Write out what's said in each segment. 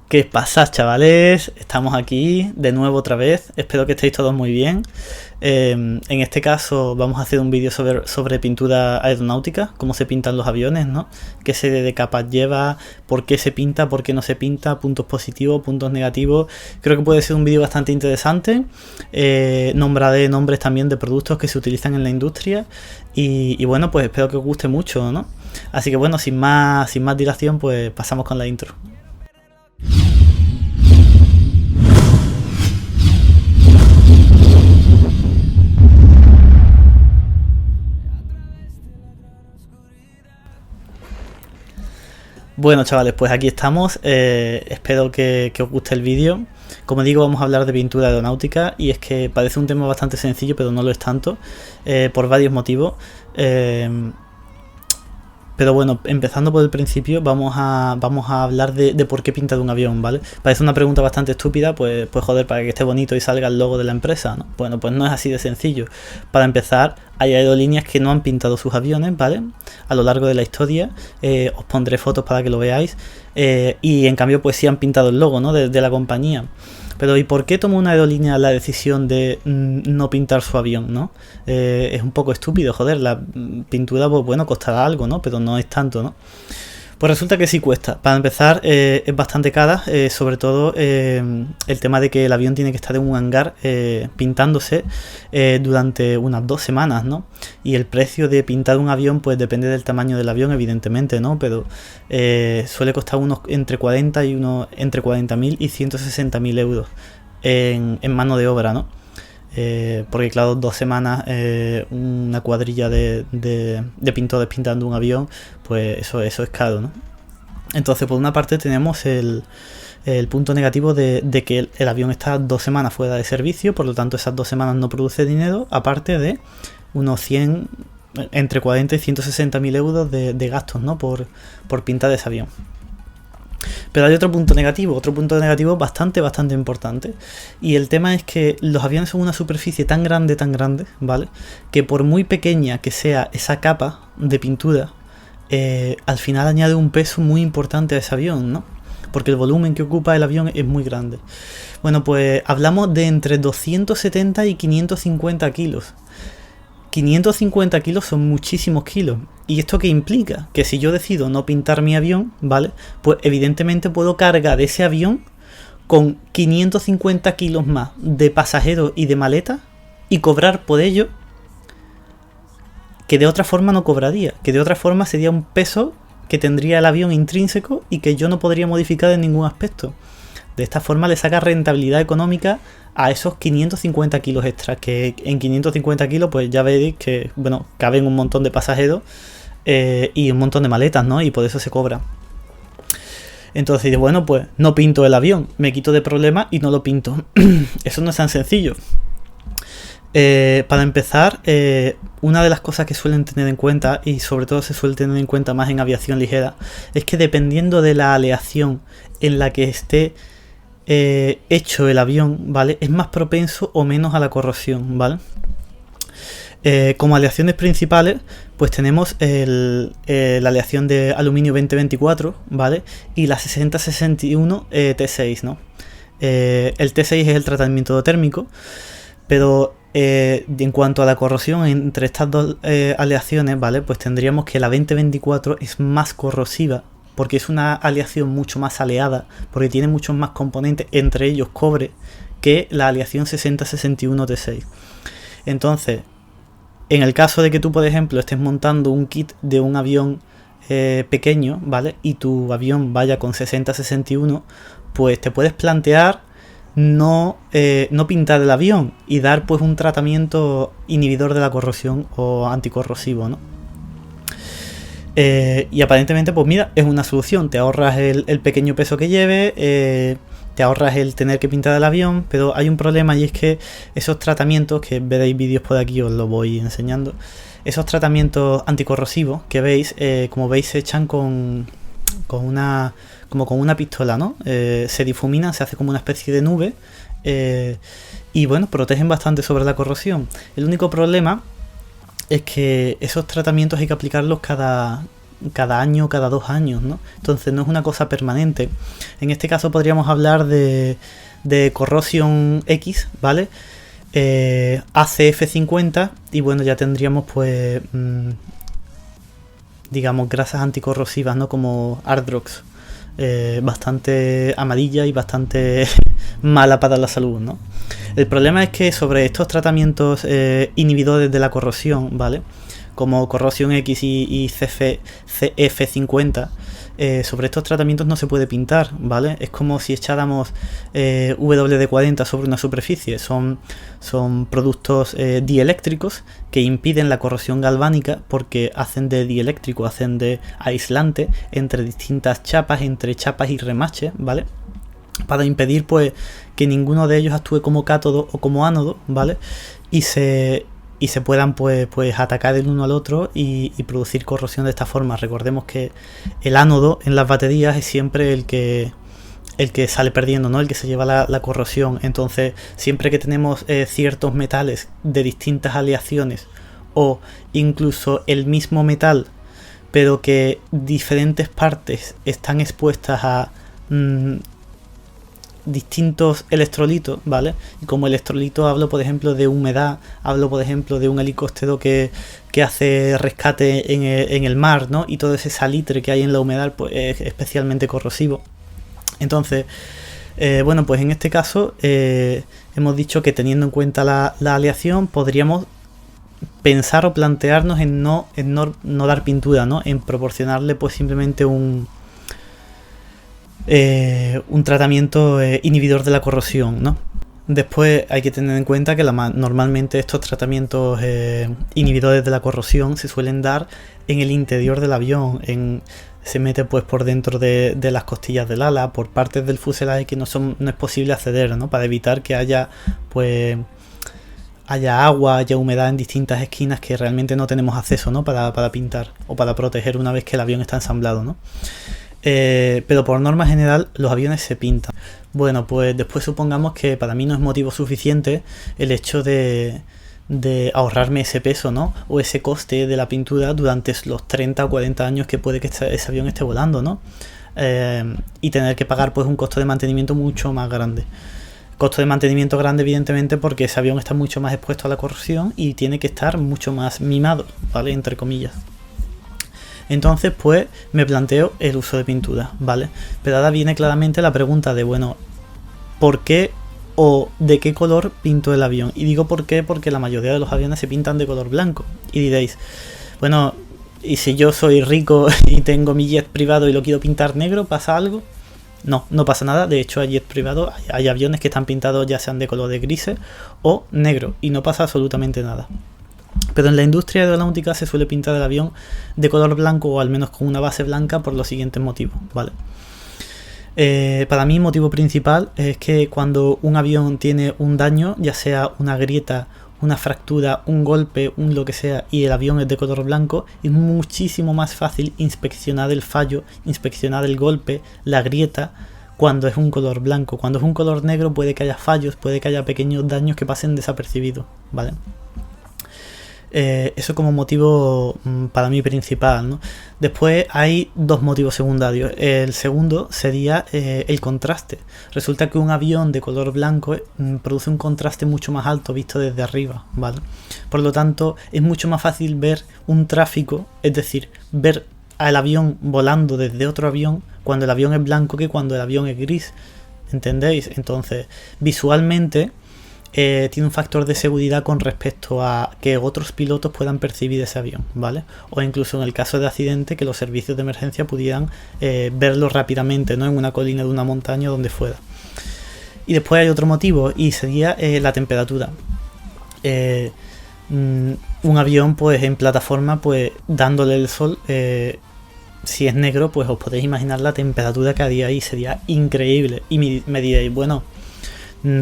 ¿Qué pasa, chavales? Estamos aquí de nuevo otra vez. Espero que estéis todos muy bien. En este caso vamos a hacer un vídeo sobre pintura aeronáutica, cómo se pintan los aviones, ¿no? Qué serie de capas lleva, por qué se pinta, por qué no se pinta, puntos positivos, puntos negativos. Creo que puede ser un vídeo bastante interesante. Nombraré nombres también de productos que se utilizan en la industria y bueno, pues espero que os guste mucho, ¿no? Así que bueno, sin más dilación, pues pasamos con la intro. Bueno, chavales, pues aquí estamos. Espero que os guste el vídeo. Como digo, vamos a hablar de pintura aeronáutica y es que parece un tema bastante sencillo, pero no lo es tanto, por varios motivos. Pero bueno, empezando por el principio, vamos a hablar de por qué pintar un avión, ¿vale? Parece una pregunta bastante estúpida, pues joder, para que esté bonito y salga el logo de la empresa, ¿no? Bueno, pues no es así de sencillo. Para empezar, hay aerolíneas que no han pintado sus aviones, ¿vale? A lo largo de la historia, os pondré fotos para que lo veáis, y en cambio pues sí han pintado el logo, ¿no? de la compañía. Pero ¿y por qué toma una aerolínea la decisión de no pintar su avión, no? Es un poco estúpido, joder, la pintura, pues bueno, costará algo, ¿no? Pero no es tanto, ¿no? Pues resulta que sí cuesta. Para empezar, es bastante cara, sobre todo el tema de que el avión tiene que estar en un hangar pintándose durante unas 2 semanas, ¿no? Y el precio de pintar un avión, pues depende del tamaño del avión, evidentemente, ¿no? Pero suele costar entre 40.000 y 160.000 euros en mano de obra, ¿no? Porque claro, 2 semanas una cuadrilla de pintores pintando un avión, pues eso es caro, ¿no? Entonces, por una parte tenemos el punto negativo de que el avión está 2 semanas fuera de servicio, por lo tanto esas 2 semanas no produce dinero, aparte de unos entre 40 y 160.000 euros de gastos, ¿no? por pintar ese avión. Pero hay otro punto negativo bastante importante, y el tema es que los aviones son una superficie tan grande, ¿vale? Que por muy pequeña que sea esa capa de pintura, al final añade un peso muy importante a ese avión, ¿no? Porque el volumen que ocupa el avión es muy grande. Bueno, pues hablamos de entre 270 y 550 kilos. 550 kilos son muchísimos kilos. ¿Y esto qué implica? Que si yo decido no pintar mi avión, ¿vale? Pues evidentemente puedo cargar ese avión con 550 kilos más de pasajeros y de maletas y cobrar por ello que de otra forma no cobraría. Que de otra forma sería un peso que tendría el avión intrínseco y que yo no podría modificar en ningún aspecto. De esta forma le saca rentabilidad económica a esos 550 kilos extras, que en 550 kilos pues ya veréis que, bueno, caben un montón de pasajeros y un montón de maletas, ¿no? Y por eso se cobra. Entonces, bueno, pues no pinto el avión, me quito de problemas y no lo pinto. Eso no es tan sencillo. Para empezar, una de las cosas que suelen tener en cuenta, y sobre todo se suele tener en cuenta más en aviación ligera, es que dependiendo de la aleación en la que esté hecho el avión, ¿vale? Es más propenso o menos a la corrosión, ¿vale? Como aleaciones principales, pues tenemos la aleación de aluminio 2024, ¿vale? Y la 6061 T6, ¿no? El T6 es el tratamiento térmico, pero en cuanto a la corrosión entre estas dos aleaciones, ¿vale? Pues tendríamos que la 2024 es más corrosiva, porque es una aleación mucho más aleada, porque tiene muchos más componentes, entre ellos cobre, que la aleación 6061 T6. Entonces, en el caso de que tú, por ejemplo, estés montando un kit de un avión pequeño, ¿vale? Y tu avión vaya con 6061, pues te puedes plantear no pintar el avión y dar pues un tratamiento inhibidor de la corrosión o anticorrosivo, ¿no? Y aparentemente, pues mira, es una solución. Te ahorras el pequeño peso que lleve, te ahorras el tener que pintar el avión, pero hay un problema, y es que esos tratamientos, que veréis vídeos por aquí, os lo voy enseñando, esos tratamientos anticorrosivos que veis, como veis, se echan como con una pistola, ¿no? Se difuminan, se hace como una especie de nube, y bueno, protegen bastante sobre la corrosión. El único problema es que esos tratamientos hay que aplicarlos cada cada año, cada 2 años, ¿no? Entonces no es una cosa permanente. En este caso podríamos hablar de Corrosion X, ¿vale? ACF50, y bueno, ya tendríamos pues digamos grasas anticorrosivas, ¿no? Como Ardrox, bastante amarilla y bastante mala para la salud, ¿no? El problema es que sobre estos tratamientos inhibidores de la corrosión, ¿vale? Como Corrosion X y CF50, sobre estos tratamientos no se puede pintar, ¿vale? Es como si echáramos WD-40 sobre una superficie. Son productos dieléctricos que impiden la corrosión galvánica porque hacen de dieléctrico, hacen de aislante entre distintas chapas, entre chapas y remaches, ¿vale? Para impedir pues que ninguno de ellos actúe como cátodo o como ánodo, ¿vale? Y se puedan pues atacar el uno al otro y producir corrosión de esta forma. Recordemos que el ánodo en las baterías es siempre el que sale perdiendo, ¿no? El que se lleva la corrosión. Entonces, siempre que tenemos ciertos metales de distintas aleaciones o incluso el mismo metal, pero que diferentes partes están expuestas a distintos electrolitos, ¿vale? Y como electrolito hablo, por ejemplo, de humedad, hablo, por ejemplo, de un helicóptero que hace rescate en el mar, ¿no? Y todo ese salitre que hay en la humedad pues es especialmente corrosivo. Entonces, bueno, pues en este caso hemos dicho que teniendo en cuenta la aleación podríamos pensar o plantearnos en no dar pintura, ¿no? En proporcionarle pues simplemente un tratamiento inhibidor de la corrosión, ¿no? Después hay que tener en cuenta que normalmente estos tratamientos inhibidores de la corrosión se suelen dar en el interior del avión, se mete pues por dentro de las costillas del ala, por partes del fuselaje que no es posible acceder, ¿no? Para evitar que haya agua, haya humedad en distintas esquinas que realmente no tenemos acceso, ¿no? Para pintar o para proteger una vez que el avión está ensamblado, ¿no? Pero por norma general los aviones se pintan. Bueno, pues después supongamos que para mí no es motivo suficiente el hecho de ahorrarme ese peso, ¿no? O ese coste de la pintura durante los 30 o 40 años que puede que ese avión esté volando, ¿no? Y tener que pagar pues un costo de mantenimiento mucho más grande. Costo de mantenimiento grande evidentemente porque ese avión está mucho más expuesto a la corrosión y tiene que estar mucho más mimado, ¿vale? Entre comillas. Entonces pues me planteo el uso de pintura, ¿vale? Pero ahora viene claramente la pregunta de, bueno, ¿por qué o de qué color pinto el avión? Y digo por qué, porque la mayoría de los aviones se pintan de color blanco. Y diréis, bueno, ¿y si yo soy rico y tengo mi jet privado y lo quiero pintar negro, pasa algo? No, no pasa nada. De hecho hay jet privados, hay aviones que están pintados ya sean de color de grises o negro y no pasa absolutamente nada. Pero en la industria aeronáutica se suele pintar el avión de color blanco o al menos con una base blanca por los siguientes motivos, ¿vale? Para mí, motivo principal es que cuando un avión tiene un daño, ya sea una grieta, una fractura, un golpe, un lo que sea, y el avión es de color blanco, es muchísimo más fácil inspeccionar el fallo, inspeccionar el golpe, la grieta, cuando es un color blanco. Cuando es un color negro puede que haya fallos, puede que haya pequeños daños que pasen desapercibidos, ¿vale? Eso como motivo para mí principal, ¿no? Después hay dos motivos secundarios. El segundo sería el contraste. Resulta que un avión de color blanco produce un contraste mucho más alto visto desde arriba, ¿vale? Por lo tanto es mucho más fácil ver un tráfico, es decir, ver al avión volando desde otro avión cuando el avión es blanco que cuando el avión es gris, ¿entendéis? Entonces visualmente tiene un factor de seguridad con respecto a que otros pilotos puedan percibir ese avión, ¿vale? O incluso en el caso de accidente que los servicios de emergencia pudieran verlo rápidamente, ¿no? En una colina de una montaña, donde fuera. Y después hay otro motivo y sería la temperatura. Un avión pues en plataforma pues dándole el sol, si es negro pues os podéis imaginar la temperatura que haría ahí, sería increíble. Y me diréis, bueno,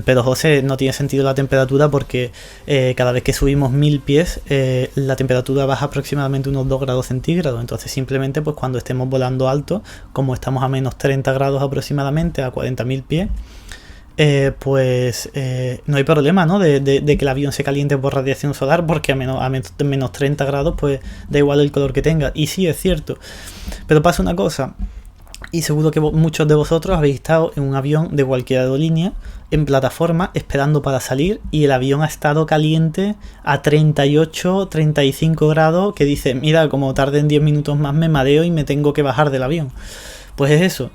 pero José, no tiene sentido la temperatura porque cada vez que subimos 1000 pies la temperatura baja aproximadamente unos 2 grados centígrados. Entonces simplemente pues cuando estemos volando alto, como estamos a menos 30 grados aproximadamente a 40.000 pies, no hay problema, ¿no? De que el avión se caliente por radiación solar, porque a menos 30 grados, pues da igual el color que tenga. Y sí, es cierto. Pero pasa una cosa, y seguro que muchos de vosotros habéis estado en un avión de cualquier aerolínea, en plataforma, esperando para salir, y el avión ha estado caliente a 38, 35 grados, que dice, mira, como tarden 10 minutos más me mareo y me tengo que bajar del avión. Pues es eso.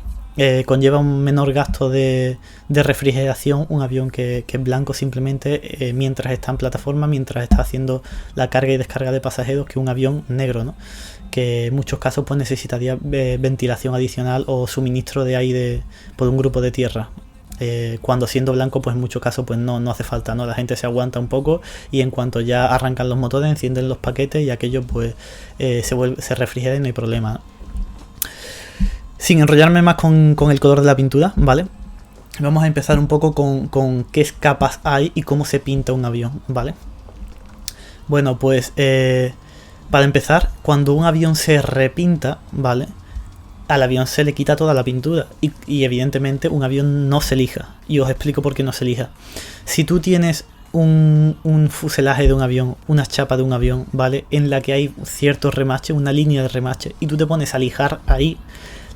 Conlleva un menor gasto de refrigeración un avión que es blanco simplemente mientras está en plataforma, mientras está haciendo la carga y descarga de pasajeros, que un avión negro, ¿no? Que en muchos casos pues necesitaría ventilación adicional o suministro de aire por un grupo de tierra. Cuando siendo blanco, pues en muchos casos pues no hace falta, ¿no? La gente se aguanta un poco y en cuanto ya arrancan los motores, encienden los paquetes y aquello pues se refrigera y no hay problema, ¿no? Sin enrollarme más con el color de la pintura, ¿vale? Vamos a empezar un poco con qué capas hay y cómo se pinta un avión, ¿vale? Bueno, pues para empezar, cuando un avión se repinta, ¿vale? Al avión se le quita toda la pintura y evidentemente un avión no se lija. Y os explico por qué no se lija. Si tú tienes un fuselaje de un avión, una chapa de un avión, ¿vale? En la que hay cierto remache, una línea de remache, y tú te pones a lijar ahí,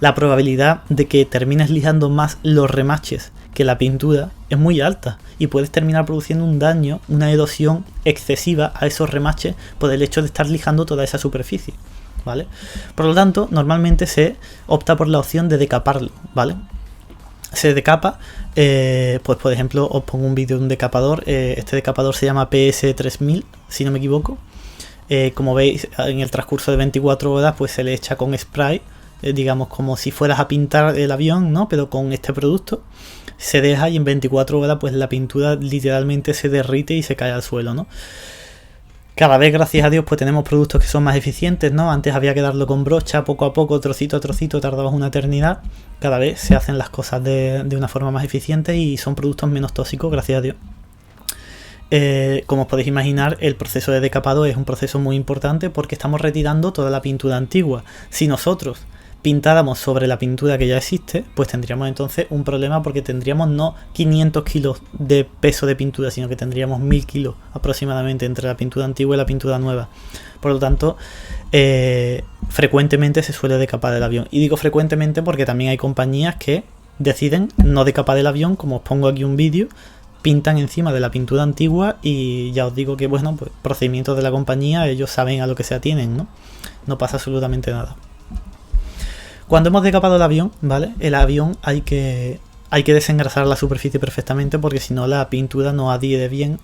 la probabilidad de que termines lijando más los remaches que la pintura es muy alta y puedes terminar produciendo un daño, una erosión excesiva a esos remaches por el hecho de estar lijando toda esa superficie, ¿vale? Por lo tanto, normalmente se opta por la opción de decaparlo, ¿vale? Se decapa, pues por ejemplo os pongo un vídeo de un decapador, este decapador se llama PS3000, si no me equivoco. Como veis, en el transcurso de 24 horas pues se le echa con spray, digamos como si fueras a pintar el avión, ¿no? Pero con este producto se deja y en 24 horas pues la pintura literalmente se derrite y se cae al suelo, ¿no? Cada vez, gracias a Dios, pues tenemos productos que son más eficientes, ¿no? Antes había que darlo con brocha, poco a poco, trocito a trocito, tardabas una eternidad. Cada vez se hacen las cosas de una forma más eficiente y son productos menos tóxicos, gracias a Dios. Como os podéis imaginar, el proceso de decapado es un proceso muy importante porque estamos retirando toda la pintura antigua. Si nosotros pintáramos sobre la pintura que ya existe, pues tendríamos entonces un problema porque tendríamos no 500 kilos de peso de pintura, sino que tendríamos 1000 kilos aproximadamente entre la pintura antigua y la pintura nueva. Por lo tanto, frecuentemente se suele decapar el avión. Y digo frecuentemente porque también hay compañías que deciden no decapar el avión, como os pongo aquí un vídeo, pintan encima de la pintura antigua y ya os digo que, bueno, pues procedimientos de la compañía, ellos saben a lo que se atienen, ¿no? No pasa absolutamente nada. Cuando hemos decapado el avión, ¿vale? El avión hay que desengrasar la superficie perfectamente porque si no la pintura no adhiere bien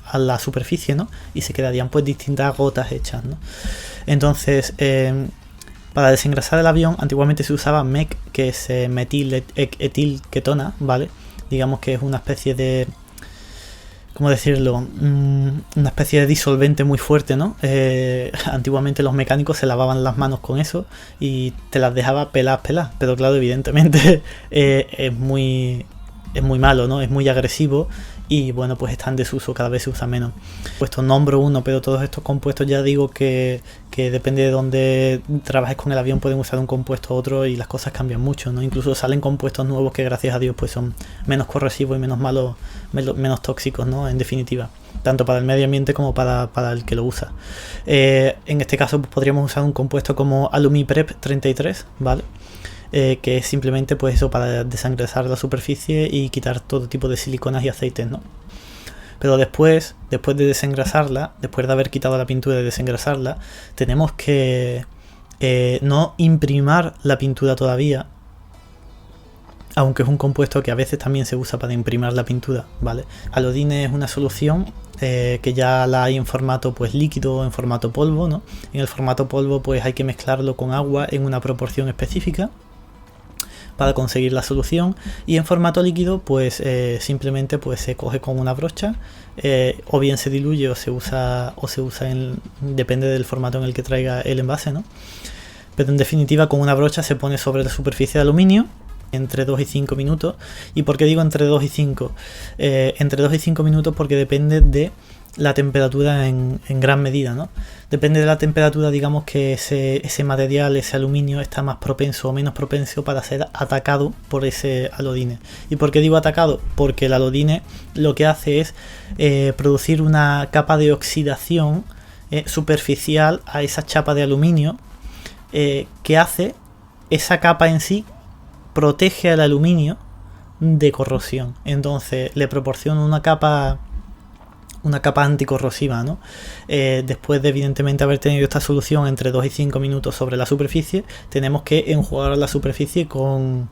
a la superficie, ¿no? Y se quedarían pues distintas gotas hechas, ¿no? Entonces, para desengrasar el avión antiguamente se usaba MEK, que es metil-etilketona, ¿vale? Digamos que es una especie de... ¿Cómo decirlo? Una especie de disolvente muy fuerte, ¿no? Antiguamente los mecánicos se lavaban las manos con eso y te las dejaba peladas. Pero claro, evidentemente es muy malo, ¿no? Es muy agresivo y bueno, pues está en desuso, cada vez se usa menos. Puesto nombro uno, pero todos estos compuestos ya digo que depende de dónde trabajes con el avión, pueden usar un compuesto u otro y las cosas cambian mucho, ¿no? Incluso salen compuestos nuevos que gracias a Dios pues son menos corrosivos y menos malos, menos tóxicos, ¿no? En definitiva, tanto para el medio ambiente como para el que lo usa. En este caso pues, podríamos usar un compuesto como Alumiprep 33, ¿vale? Que es simplemente pues eso, para desengrasar la superficie y quitar todo tipo de siliconas y aceites, ¿no? Pero después de desengrasarla, después de haber quitado la pintura y desengrasarla, tenemos que no imprimir la pintura todavía, aunque es un compuesto que a veces también se usa para imprimir la pintura, ¿vale? Alodine es una solución que ya la hay en formato pues líquido o en formato polvo, ¿no? En el formato polvo pues hay que mezclarlo con agua en una proporción específica para conseguir la solución, y en formato líquido pues simplemente pues se coge con una brocha, o bien se diluye o se usa depende del formato en el que traiga el envase, ¿no? Pero en definitiva con una brocha se pone sobre la superficie de aluminio entre 2 y 5 minutos. ¿Y por qué digo entre 2 y 5? Entre 2 y 5 minutos porque depende de la temperatura en gran medida, ¿no? Depende de la temperatura, digamos que ese material, ese aluminio, está más propenso o menos propenso para ser atacado por ese alodine. ¿Y por qué digo atacado? Porque el alodine lo que hace es producir una capa de oxidación superficial a esa chapa de aluminio, que hace esa capa en sí, protege al aluminio de corrosión. Entonces le proporciona una capa anticorrosiva, ¿no? Después de evidentemente haber tenido esta solución entre 2 y 5 minutos sobre la superficie, tenemos que enjuagar la superficie con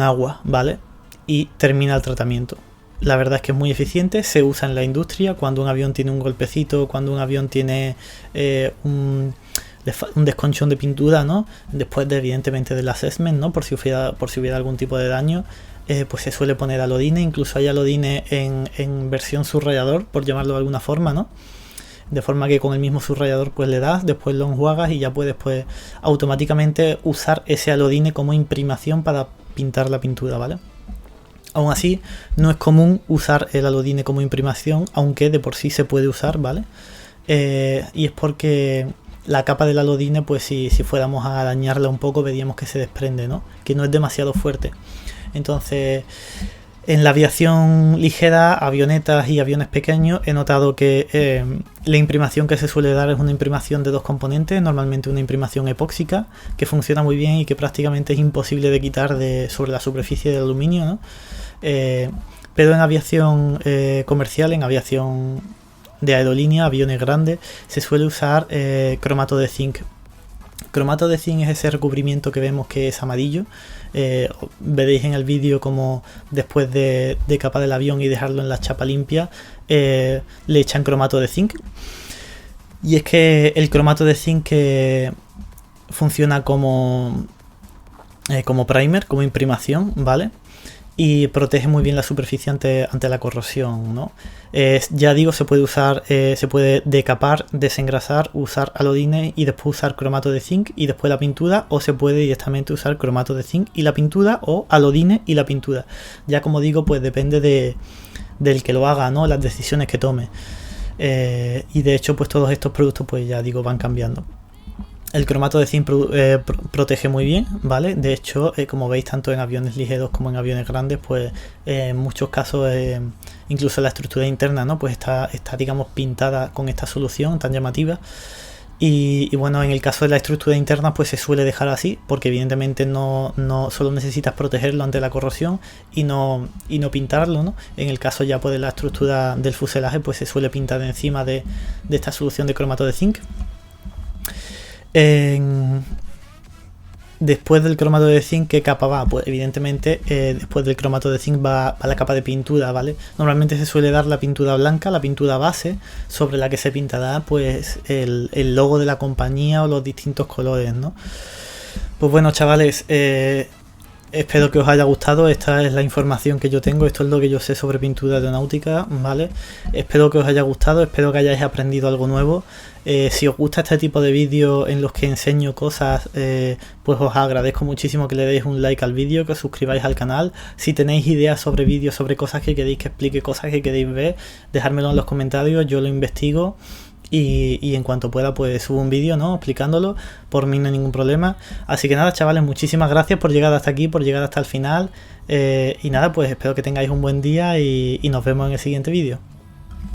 agua, ¿vale? Y termina el tratamiento. La verdad es que es muy eficiente, se usa en la industria cuando un avión tiene un golpecito, cuando un avión tiene un desconchón de pintura, ¿no? Después de evidentemente del assessment, ¿no? Por si hubiera algún tipo de daño. Pues se suele poner alodine, incluso hay alodine en versión subrayador, por llamarlo de alguna forma, ¿no? De forma que con el mismo subrayador pues le das, después lo enjuagas y ya puedes pues automáticamente usar ese alodine como imprimación para pintar la pintura, ¿vale? Aún así, no es común usar el alodine como imprimación, aunque de por sí se puede usar, ¿vale? Y es porque la capa del alodine, pues si fuéramos a dañarla un poco, veríamos que se desprende, ¿no? Que no es demasiado fuerte. Entonces, en la aviación ligera, avionetas y aviones pequeños, he notado que la imprimación que se suele dar es una imprimación de 2 componentes, normalmente una imprimación epóxica, que funciona muy bien y que prácticamente es imposible de quitar sobre la superficie del aluminio, ¿no? Pero en aviación comercial, en aviación de aerolínea, aviones grandes, se suele usar cromato de zinc. Cromato de zinc es ese recubrimiento que vemos que es amarillo. Veréis en el vídeo como después de capar el avión y dejarlo en la chapa limpia, le echan cromato de zinc. Y es que el cromato de zinc funciona como primer, como imprimación, ¿vale? Y protege muy bien la superficie ante la corrosión, ¿no? Ya digo, se puede usar, se puede decapar, desengrasar, usar alodine y después usar cromato de zinc y después la pintura, o se puede directamente usar cromato de zinc y la pintura, o alodine y la pintura. Ya como digo, pues depende del que lo haga, ¿no? Las decisiones que tome. Y de hecho, pues todos estos productos, pues ya digo, van cambiando. El cromato de zinc protege muy bien, ¿vale? De hecho, como veis, tanto en aviones ligeros como en aviones grandes, pues en muchos casos, incluso la estructura interna, ¿no? Pues está digamos, pintada con esta solución tan llamativa. Y bueno, en el caso de la estructura interna, pues se suele dejar así, porque evidentemente no solo necesitas protegerlo ante la corrosión y no pintarlo, ¿no? En el caso ya pues de la estructura del fuselaje, pues se suele pintar encima de esta solución de cromato de zinc. Después del cromato de zinc, ¿qué capa va? Pues evidentemente después del cromato de zinc va la capa de pintura, ¿vale? Normalmente se suele dar la pintura blanca, la pintura base, sobre la que se pintará pues el logo de la compañía o los distintos colores, ¿no? Pues bueno, chavales, espero que os haya gustado. Esta es la información que yo tengo, esto es lo que yo sé sobre pintura aeronáutica, ¿vale? Espero que os haya gustado, espero que hayáis aprendido algo nuevo. Si os gusta este tipo de vídeos en los que enseño cosas, pues os agradezco muchísimo que le deis un like al vídeo, que os suscribáis al canal. Si tenéis ideas sobre vídeos, sobre cosas que queréis que explique, cosas que queréis ver, dejármelo en los comentarios, yo lo investigo. Y en cuanto pueda pues subo un vídeo, ¿no? Explicándolo, por mí no hay ningún problema. Así que nada, chavales, muchísimas gracias por llegar hasta aquí, por llegar hasta el final. Y nada, pues espero que tengáis un buen día y nos vemos en el siguiente vídeo.